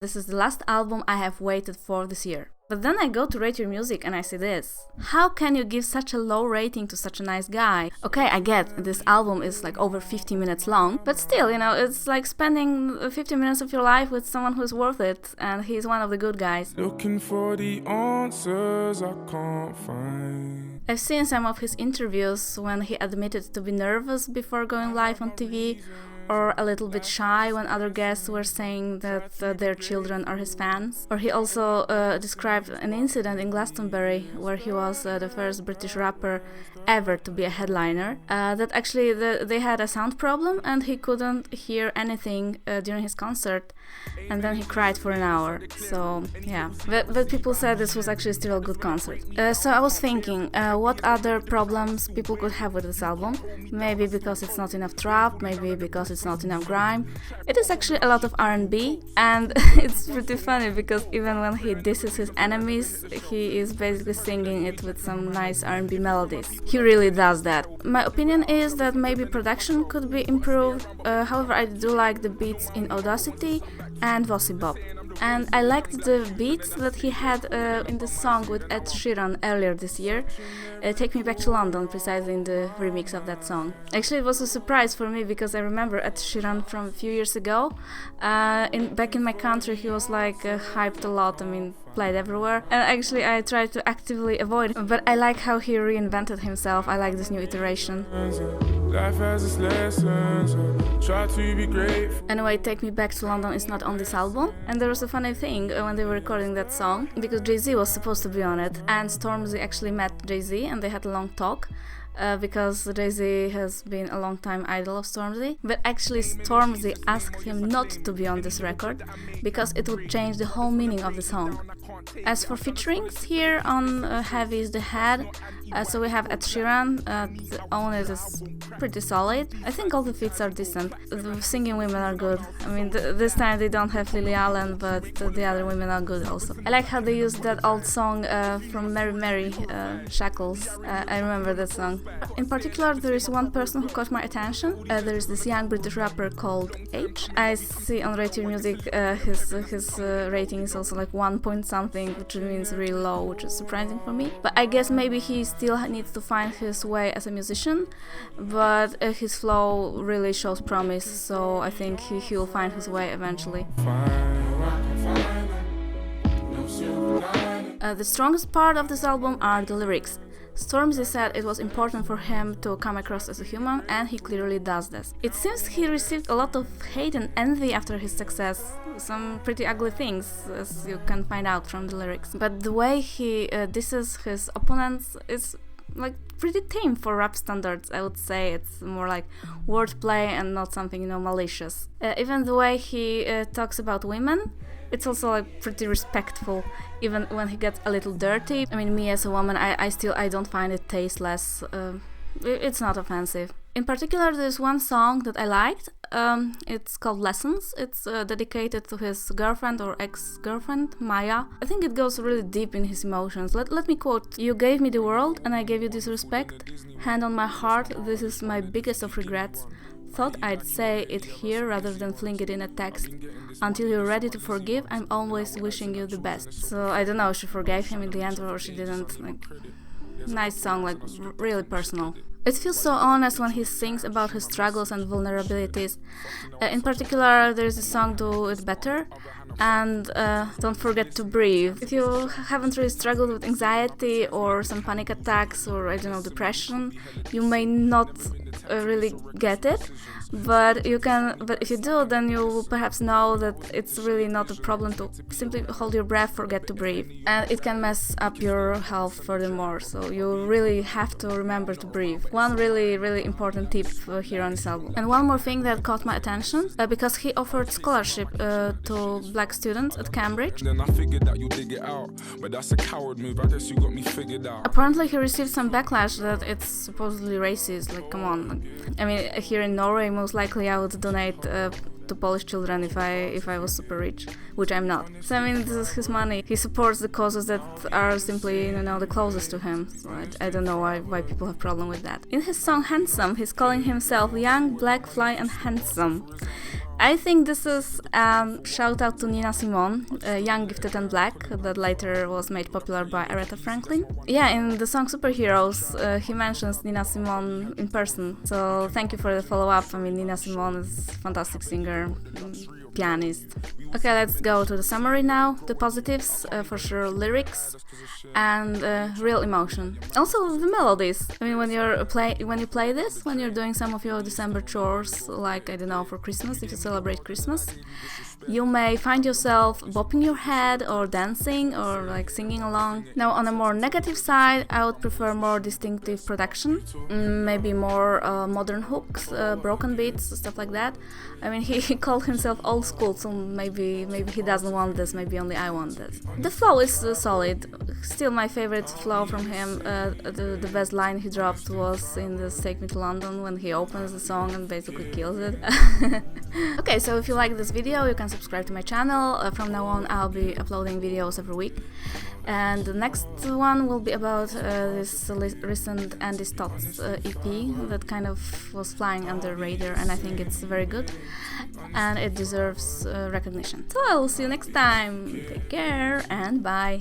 This is the last album I have waited for this year. But then I go to rate your music and I see this. How can you give such a low rating to such a nice guy? Okay, I get this album is like over 50 minutes long, but still, it's like spending 50 minutes of your life with someone who's worth it, and he's one of the good guys. Looking for the answers I can't find. I've seen some of his interviews when he admitted to be nervous before going live on TV, or a little bit shy when other guests were saying that their children are his fans. Or he also described an incident in Glastonbury where he was the first British rapper ever to be a headliner, that actually they had a sound problem and he couldn't hear anything during his concert, and then he cried for an hour. So yeah, but people said this was actually still a good concert. So I was thinking, what other problems people could have with this album? Maybe because it's not enough trap, maybe because it's not enough grime. It is actually a lot of R&B, and it's pretty funny because even when he disses his enemies, he is basically singing it with some nice R&B melodies. He really does that. My opinion is that maybe production could be improved, however I do like the beats in Audacity and Vossy Bop. And I liked the beats that he had in the song with Ed Sheeran earlier this year, Take Me Back to London, precisely in the remix of that song. Actually, it was a surprise for me because I remember Ed Sheeran from a few years ago. Back in my country, he was like hyped a lot, played everywhere. And actually, I tried to actively avoid him, but I like how he reinvented himself. I like this new iteration. Life has its lessons, try to be great. Anyway, Take Me Back to London is not on this album, and there was a funny thing when they were recording that song, because Jay-Z was supposed to be on it, and Stormzy actually met Jay-Z and they had a long talk. Because Jay-Z has been a long-time idol of Stormzy, but actually Stormzy asked him not to be on this record because it would change the whole meaning of the song. As for featurings, here on Heavy is the Head, so we have Ed Sheeran, the Own It is pretty solid. I think all the feats are decent. The singing women are good. This time they don't have Lily Allen, but the other women are good also. I like how they used that old song from Mary Mary, Shackles. I remember that song. In particular, there is one person who caught my attention. There is this young British rapper called H. I see on Rate Your Music his rating is also like 1 point something, which means really low, which is surprising for me. But I guess maybe he still needs to find his way as a musician, but his flow really shows promise, so I think he will find his way eventually. The strongest part of this album are the lyrics. Stormzy said it was important for him to come across as a human, and he clearly does this. It seems he received a lot of hate and envy after his success, some pretty ugly things, as you can find out from the lyrics. But the way he disses his opponents is like pretty tame for rap standards, I would say. It's more like wordplay and not something, malicious. Even the way he talks about women, it's also like pretty respectful, even when he gets a little dirty. Me as a woman, I don't find it tasteless. It's not offensive. In particular, there's one song that I liked. It's called Lessons. It's dedicated to his girlfriend or ex-girlfriend, Maya. I think it goes really deep in his emotions. Let me quote: "You gave me the world and I gave you disrespect. Hand on my heart, this is my biggest of regrets. Thought I'd say it here rather than fling it in a text. Until you're ready to forgive, I'm always wishing you the best." So I don't know, she forgave him in the end or she didn't. Nice song, really personal. It feels so honest when he sings about his struggles and vulnerabilities. In particular, there's a song Do It Better and Don't Forget to Breathe. If you haven't really struggled with anxiety or some panic attacks or depression, you may not really get it, but if you do, then you will perhaps know that it's really not a problem to simply hold your breath, forget to breathe, and it can mess up your health furthermore, so you really have to remember to breathe. One really important tip here on this album. And one more thing that caught my attention, because he offered scholarship to black students at Cambridge. Then I figured that you dig it out, but that's a coward move. I guess you got me figured out. Apparently he received some backlash that it's supposedly racist. Come on. Here in Norway, most likely I would donate to Polish children if I was super rich, which I'm not. So this is his money. He supports the causes that are simply the closest to him. So I don't know why people have problem with that. In his song Handsome, he's calling himself young, black, fly and handsome. I think this is shout out to Nina Simone, Young, Gifted and Black, that later was made popular by Aretha Franklin. Yeah, in the song Superheroes, he mentions Nina Simone in person, so thank you for the follow-up. I mean, Nina Simone is a fantastic singer, pianist. Okay, let's go to the summary now. The positives, for sure, lyrics and real emotion. Also the melodies. I mean, when you play this, when you're doing some of your December chores, like I don't know, for Christmas, if you celebrate Christmas, you may find yourself bopping your head or dancing or like singing along. Now, on a more negative side, I would prefer more distinctive production, maybe more modern hooks, broken beats, stuff like that. I mean, he called himself old school, so maybe he doesn't want this, maybe only I want this. The flow is solid. Still my favorite flow from him. The best line he dropped was in this Take Me to London, when he opens the song and basically kills it. Okay, so if you like this video, you can subscribe to my channel. From now on, I'll be uploading videos every week. And the next one will be about this recent Andy Stott's EP that kind of was flying under radar, and I think it's very good and it deserves recognition. So I will see you next time. Take care and bye.